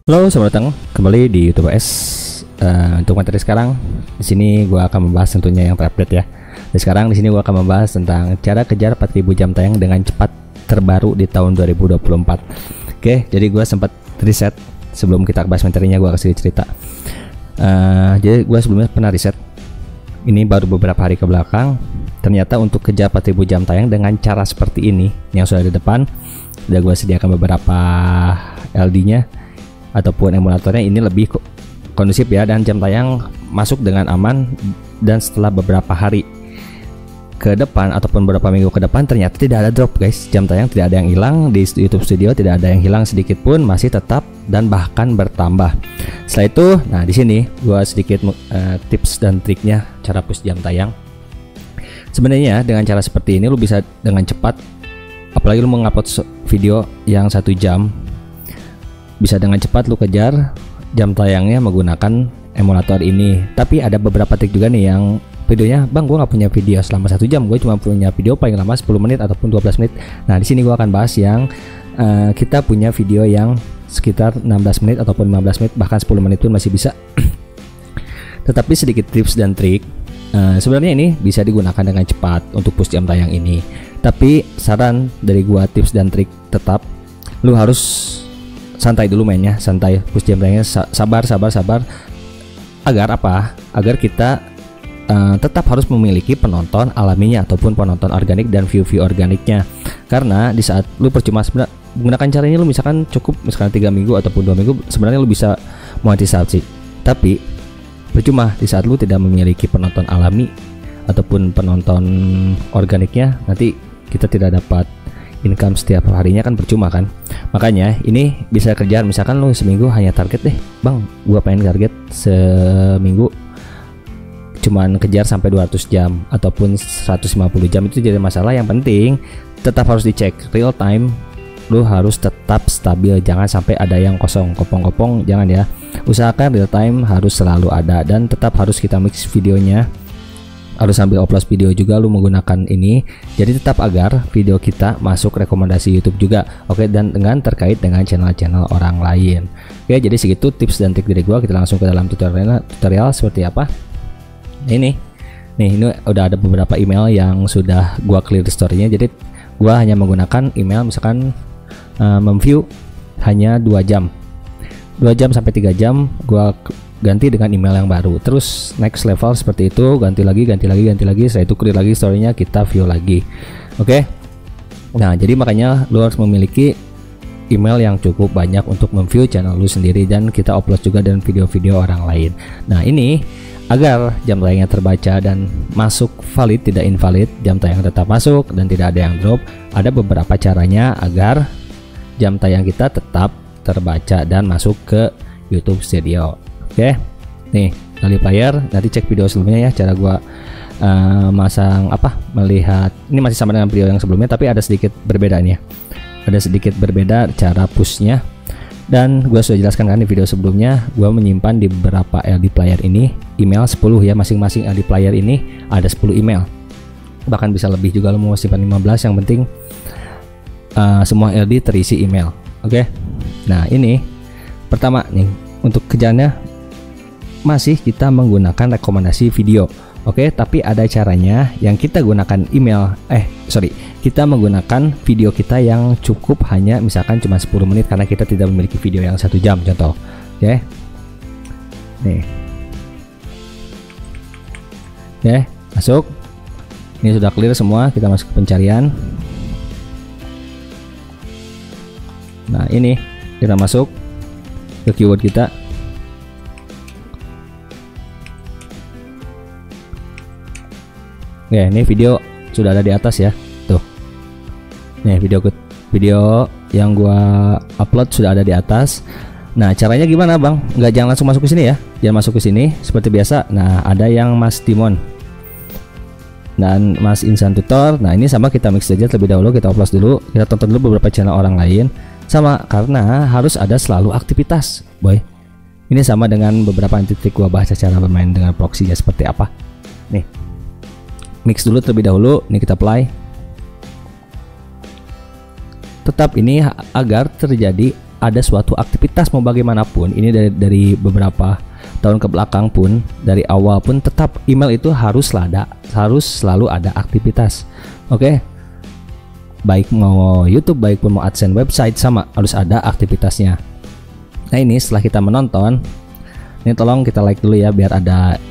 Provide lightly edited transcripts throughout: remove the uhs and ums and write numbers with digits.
Halo, selamat datang kembali di YouTube S. Untuk materi sekarang, di sini gua akan membahas tentunya yang terupdate ya. Dan sekarang di sini gua akan membahas tentang cara kejar 4000 jam tayang dengan cepat terbaru di tahun 2024. Oke, jadi gua sempat riset sebelum kita bahas materinya. Gua kasih cerita. Jadi gua sebelumnya pernah riset. Ini baru beberapa hari ke belakang. Ternyata untuk kejar 4000 jam tayang dengan cara seperti ini yang sudah di depan, udah gua sediakan beberapa LD-nya ataupun emulatornya, ini lebih kondusif ya, dan jam tayang masuk dengan aman. Dan setelah beberapa hari ke depan ataupun beberapa minggu ke depan, ternyata tidak ada drop guys. Jam tayang tidak ada yang hilang di YouTube Studio, tidak ada yang hilang sedikit pun, masih tetap dan bahkan bertambah. Setelah itu, nah di sini gua sedikit tips dan triknya cara push jam tayang. Sebenarnya dengan cara seperti ini lu bisa dengan cepat, apalagi lu mengupload video yang 1 jam, bisa dengan cepat lu kejar jam tayangnya menggunakan emulator ini. Tapi ada beberapa trik juga nih yang videonya, bang gue nggak punya video selama 1 jam, gue cuma punya video paling lama 10 menit ataupun 12 menit. Nah di sini gue akan bahas yang kita punya video yang sekitar 16 menit ataupun 15 menit, bahkan 10 menit pun masih bisa. Tetapi sedikit tips dan trik. Sebenarnya ini bisa digunakan dengan cepat untuk push jam tayang ini. Tapi saran dari gua, tips dan trik, tetap lu harus santai dulu mainnya, santai push jam tayangnya, sabar. Agar apa? Agar kita tetap harus memiliki penonton alaminya ataupun penonton organik dan view organiknya. Karena di saat lu percuma menggunakan cara ini, lu misalkan cukup misalkan 3 minggu ataupun 2 minggu, sebenarnya lu bisa monetisasi. Tapi percuma di saat lu tidak memiliki penonton alami ataupun penonton organiknya, nanti kita tidak dapat income setiap harinya, kan percuma kan. Makanya ini bisa kerjaan, misalkan lu seminggu hanya target deh, bang gua pengen target seminggu cuman kejar sampai 200 jam ataupun 150 jam, itu jadi masalah. Yang penting tetap harus dicek real time, lu harus tetap stabil, jangan sampai ada yang kosong, kopong-kopong, jangan ya. Usahakan real time harus selalu ada, dan tetap harus kita mix videonya, harus sambil upload video juga lu menggunakan ini, jadi tetap agar video kita masuk rekomendasi YouTube juga. Oke, dan dengan terkait dengan channel-channel orang lain. Oke, jadi segitu tips dan trik dari gua. Kita langsung ke dalam tutorial seperti apa. Ini udah ada beberapa email yang sudah gua clear story-nya. Jadi gua hanya menggunakan email, misalkan memview hanya 2 jam sampai 3 jam, gua ganti dengan email yang baru. Terus next level seperti itu, ganti lagi. Setelah itu clear lagi story-nya, kita view lagi. Oke. Nah, jadi makanya lu harus memiliki email yang cukup banyak untuk memview channel lu sendiri, dan kita upload juga dan video-video orang lain. Nah, ini agar jam tayangnya terbaca dan masuk valid, tidak invalid, jam tayang tetap masuk dan tidak ada yang drop. Ada beberapa caranya agar jam tayang kita tetap terbaca dan masuk ke YouTube Studio. Oke, nih kali player, nanti cek video sebelumnya ya, cara gua melihat ini masih sama dengan video yang sebelumnya, tapi ada sedikit berbeda nih ya. Ada sedikit berbeda cara pushnya, dan gua sudah jelaskan kan di video sebelumnya. Gua menyimpan di beberapa LD player ini email 10 ya, masing-masing LD player ini ada 10 email, bahkan bisa lebih juga, lo mau simpan 15, yang penting semua LD terisi email. Oke. Nah, ini pertama nih, untuk kejarnya masih kita menggunakan rekomendasi video. Oke, tapi ada caranya yang kita gunakan email, kita menggunakan video kita yang cukup hanya misalkan cuma 10 menit karena kita tidak memiliki video yang 1 jam contoh. Oke. Nih. Oke, masuk. Ini sudah clear semua, kita masuk ke pencarian. Nah, ini kita masuk ke keyword kita. Ya, ini video sudah ada di atas ya. Tuh. Nih video yang gua upload sudah ada di atas. Nah, caranya gimana, Bang? Jangan langsung masuk ke sini ya. Jangan masuk ke sini seperti biasa. Nah, ada yang Mas Timon dan Mas Insan Tutor. Nah, ini sama, kita mix saja terlebih dahulu, kita upload dulu, kita tonton dulu beberapa channel orang lain. Sama, karena harus ada selalu aktivitas, boy. Ini sama dengan beberapa trik gua bahas cara bermain dengan proxy-nya seperti apa. Nih, mix dulu terlebih dahulu. Ini kita play. Tetap ini agar terjadi ada suatu aktivitas mau bagaimanapun, ini dari beberapa tahun ke belakang pun, dari awal pun tetap email itu harus selalu ada aktivitas. Oke. Baik mau YouTube, baik pun mau AdSense website, sama harus ada aktivitasnya. Nah ini setelah kita menonton, ini tolong kita like dulu ya biar ada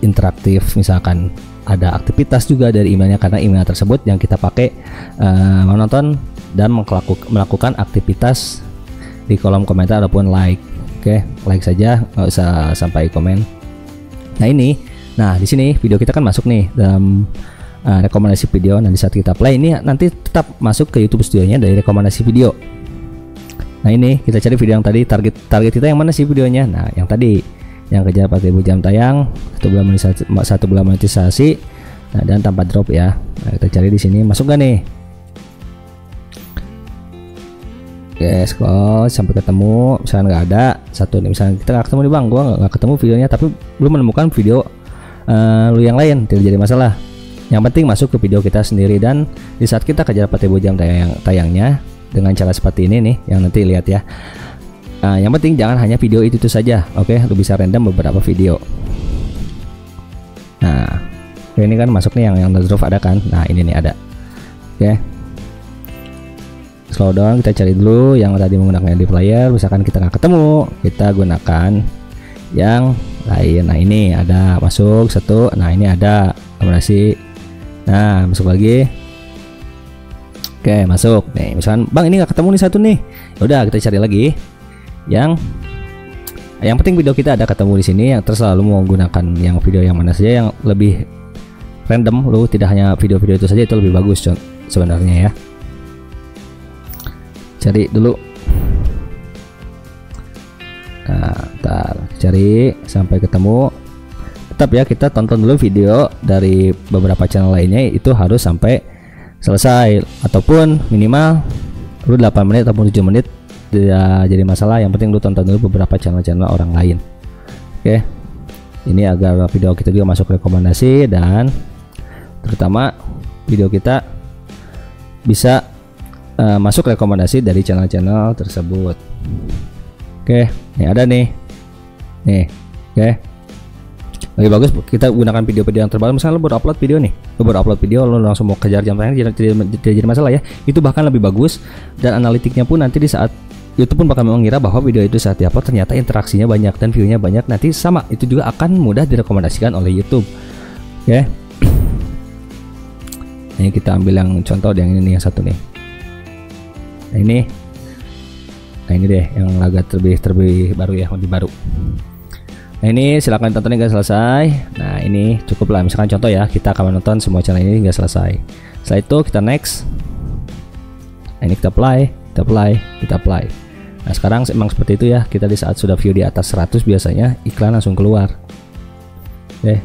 interaktif, misalkan ada aktivitas juga dari emailnya, karena email tersebut yang kita pakai menonton dan melakukan aktivitas di kolom komentar ataupun like. Oke, like saja, nggak usah sampai komen. Nah di sini video kita kan masuk nih dalam rekomendasi video. Nah di saat kita play ini nanti tetap masuk ke YouTube Studio-nya dari rekomendasi video. Nah ini kita cari video yang tadi, target kita yang mana sih videonya? Nah yang tadi, yang kejar 4000 jam tayang, 1 bulan monetisasi, nah, dan tanpa drop ya. Nah kita cari di sini, masuk gak nih? Oke, scroll sampai ketemu, misalnya nggak ada satu nih, misalnya kita nggak ketemu nih bang, gua nggak ketemu videonya, tapi belum menemukan video lu yang lain, tidak jadi masalah. Yang penting masuk ke video kita sendiri, dan di saat kita kejar 4000 jam tayangnya dengan cara seperti ini nih, yang nanti lihat ya. Yang penting jangan hanya video itu saja, oke? Lu bisa random beberapa video. Nah, ini kan masuk nih yang drop ada kan? Nah ini nih ada, oke? Slow down, kita cari dulu yang tadi menggunakan edit player. Misalkan kita nggak ketemu, kita gunakan yang lain. Nah ini ada masuk satu, nah ini ada rekomendasi. Nah masuk lagi, oke masuk nih. Misalkan bang ini nggak ketemu nih satu nih, udah kita cari lagi yang penting video kita ada ketemu di sini. Yang terserah lu mau gunakan yang video yang mana saja, yang lebih random, lu tidak hanya video-video itu saja, itu lebih bagus sebenarnya ya. Cari dulu, nah ntar cari sampai ketemu. Tetap ya kita tonton dulu video dari beberapa channel lainnya, itu harus sampai selesai, ataupun minimal lu 8 menit ataupun 7 menit, tidak jadi masalah. Yang penting lu tonton dulu beberapa channel orang lain. Oke, ini agar video kita juga masuk rekomendasi, dan terutama video kita bisa masuk rekomendasi dari channel-channel tersebut. Oke, ini ada nih, oke. Lebih bagus kita gunakan video-video yang terbaru. Misalnya lu baru upload video nih, lu langsung mau kejar jam tayang, tidak jadi masalah ya. Itu bahkan lebih bagus, dan analitiknya pun nanti di saat YouTube pun bakal mengira bahwa video itu saat diupload ternyata interaksinya banyak dan view-nya banyak. Nanti sama, itu juga akan mudah direkomendasikan oleh YouTube. Oke. Ini kita ambil yang contoh yang ini nih, yang satu nih. Nah ini deh yang agak terlebih baru ya, lebih baru. Nah ini silakan tonton hingga selesai. Nah ini cukup lah, misalkan contoh ya, kita akan menonton semua channel ini hingga selesai. Setelah itu kita next. Nah ini kita apply. Nah sekarang emang seperti itu ya, kita di saat sudah view di atas 100 biasanya iklan langsung keluar. Oke,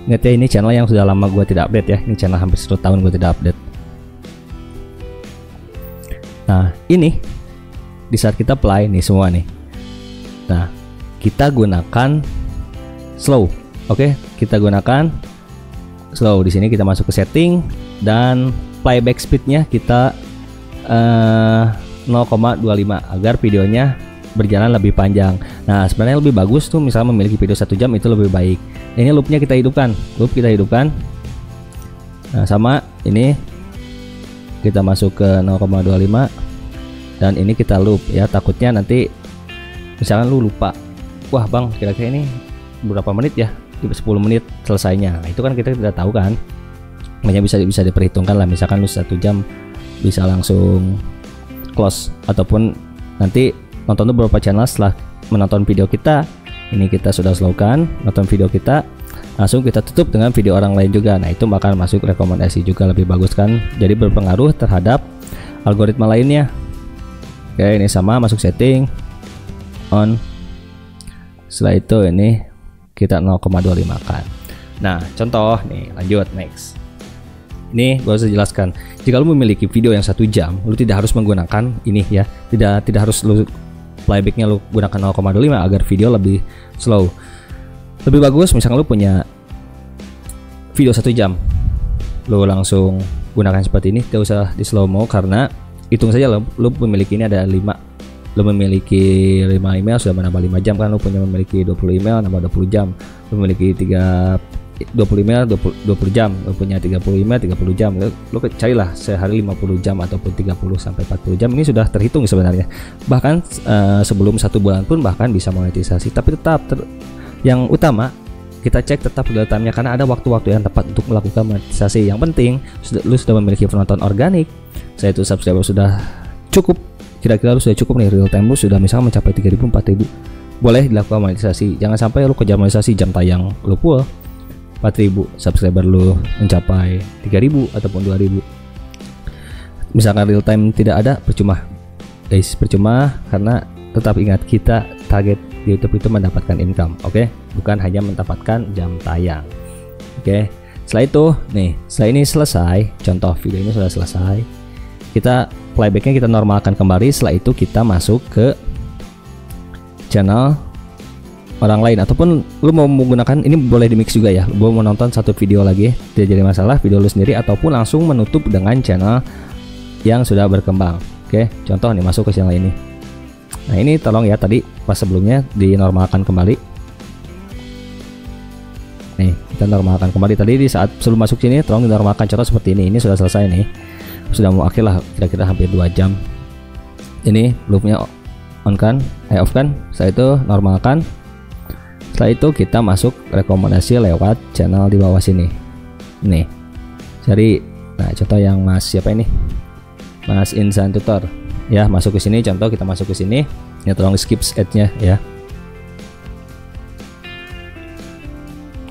ingat ya, ini channel yang sudah lama gue tidak update ya, ini channel hampir 1 tahun gue tidak update. Nah ini di saat kita play nih semua nih, nah kita gunakan slow. Oke, kita gunakan slow. Di sini kita masuk ke setting, dan playback speednya kita 0,25 agar videonya berjalan lebih panjang. Nah sebenarnya lebih bagus tuh misalnya memiliki video 1 jam, itu lebih baik. Ini loopnya kita hidupkan, nah sama ini kita masuk ke 0,25, dan ini kita loop ya. Takutnya nanti misalkan lu lupa, wah bang kira-kira ini berapa menit ya, 10 menit selesainya. Nah itu kan kita tidak tahu kan, makanya bisa diperhitungkan lah. Misalkan lu 1 jam bisa langsung close, ataupun nanti nonton tuh beberapa channel setelah menonton video kita. Ini kita sudah slowkan, nonton video kita, langsung kita tutup dengan video orang lain juga. Nah itu bakal masuk rekomendasi juga, lebih bagus kan, jadi berpengaruh terhadap algoritma lainnya. Oke, ini sama, masuk setting, on. Setelah itu ini kita 0,25 kan. Nah contoh nih, lanjut next. Ini gue harus jelaskan, jika lu memiliki video yang 1 jam, lu tidak harus menggunakan ini ya, tidak harus lu playbacknya lu gunakan 0,25 agar video lebih slow. Lebih bagus misalkan lu punya video 1 jam, lu langsung gunakan seperti ini, tidak usah di slow mo, karena hitung saja lu memiliki ini ada 5 lu memiliki 5 email sudah menambah 5 jam kan, lu punya memiliki 20 email nambah 20 jam, lu memiliki 20 email 20 jam, lu punya 30 email 30 jam, lu carilah sehari 50 jam ataupun 30 sampai 40 jam. Ini sudah terhitung sebenarnya, bahkan sebelum 1 bulan pun bahkan bisa monetisasi. Tapi tetap yang utama kita cek tetap real time-nya, karena ada waktu-waktu yang tepat untuk melakukan monetisasi. Yang penting lu sudah memiliki penonton organik, saya itu subscriber sudah cukup, kira-kira lu sudah cukup nih, real time lu sudah misalnya mencapai 3.000 4.000, boleh dilakukan monetisasi. Jangan sampai lu kejar monetisasi jam tayang lu full 4.000, subscriber lu mencapai 3.000 ataupun 2.000, misalkan real time tidak ada, percuma guys, percuma. Karena tetap ingat, kita target di YouTube itu mendapatkan income, oke? Bukan hanya mendapatkan jam tayang, oke? Setelah itu nih, setelah ini selesai, contoh video ini sudah selesai, kita playbacknya kita normalkan kembali. Setelah itu kita masuk ke channel orang lain, ataupun lu mau menggunakan ini boleh di mix juga ya, lu mau nonton satu video lagi tidak jadi masalah, video lu sendiri, ataupun langsung menutup dengan channel yang sudah berkembang. Oke, contoh nih, masuk ke channel ini. Nah ini tolong ya, tadi pas sebelumnya dinormalkan kembali. Nih kita normalkan kembali, tadi di saat sebelum masuk sini tolong dinormalkan, contoh seperti ini. Ini sudah selesai nih, sudah mau akhir lah, kira-kira hampir 2 jam. Ini loopnya on kan, off kan. Setelah itu normalkan. Setelah itu kita masuk rekomendasi lewat channel di bawah sini. Nih, cari. Nah, contoh yang Mas siapa ini? Mas Insan Tutor. Ya, masuk ke sini. Contoh kita masuk ke sini. Ya, tolong skip ad-nya ya.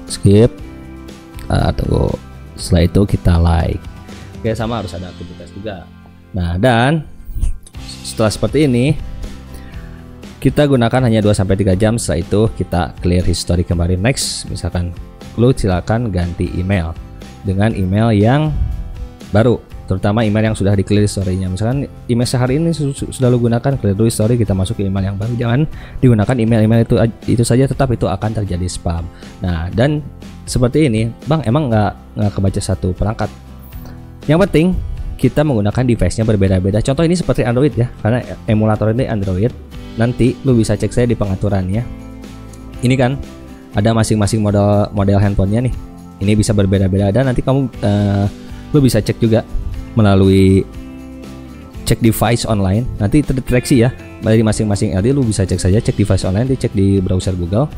Skip. Tunggu. Setelah itu kita like. Oke, sama harus ada aktivitas juga. Nah, dan setelah seperti ini, kita gunakan hanya 2-3 jam. Setelah itu kita clear history kembali. Next, misalkan lu silakan ganti email dengan email yang baru, terutama email yang sudah di clear history-nya. Misalkan email sehari ini sudah lu gunakan, clear dulu history, kita masuk ke email yang baru. Jangan digunakan email-email itu saja, tetap itu akan terjadi spam. Nah, dan seperti ini, Bang, emang nggak kebaca satu perangkat. Yang penting kita menggunakan device-nya berbeda-beda. Contoh ini seperti Android ya, karena emulator ini Android. Nanti lu bisa cek saya di pengaturannya. Ini kan ada masing-masing model handphonenya nih. Ini bisa berbeda-beda, dan nanti kamu lu bisa cek juga melalui cek device online. Nanti terdeteksi ya dari masing-masing LD. Lu bisa cek saja, cek device online, dicek di browser Google.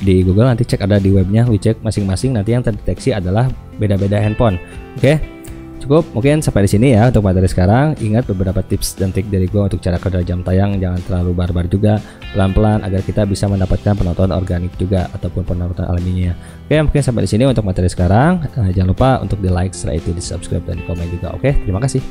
Di Google nanti cek ada di webnya, lu cek masing-masing. Nanti yang terdeteksi adalah beda-beda handphone. Oke? Cukup mungkin sampai di sini ya untuk materi sekarang. Ingat beberapa tips dan trik dari gua untuk cara kerja jam tayang, jangan terlalu barbar juga, pelan-pelan agar kita bisa mendapatkan penonton organik juga ataupun penonton alaminya. Oke, mungkin sampai di sini untuk materi sekarang. Jangan lupa untuk di like, setelah itu di subscribe dan di komen juga. Oke, terima kasih.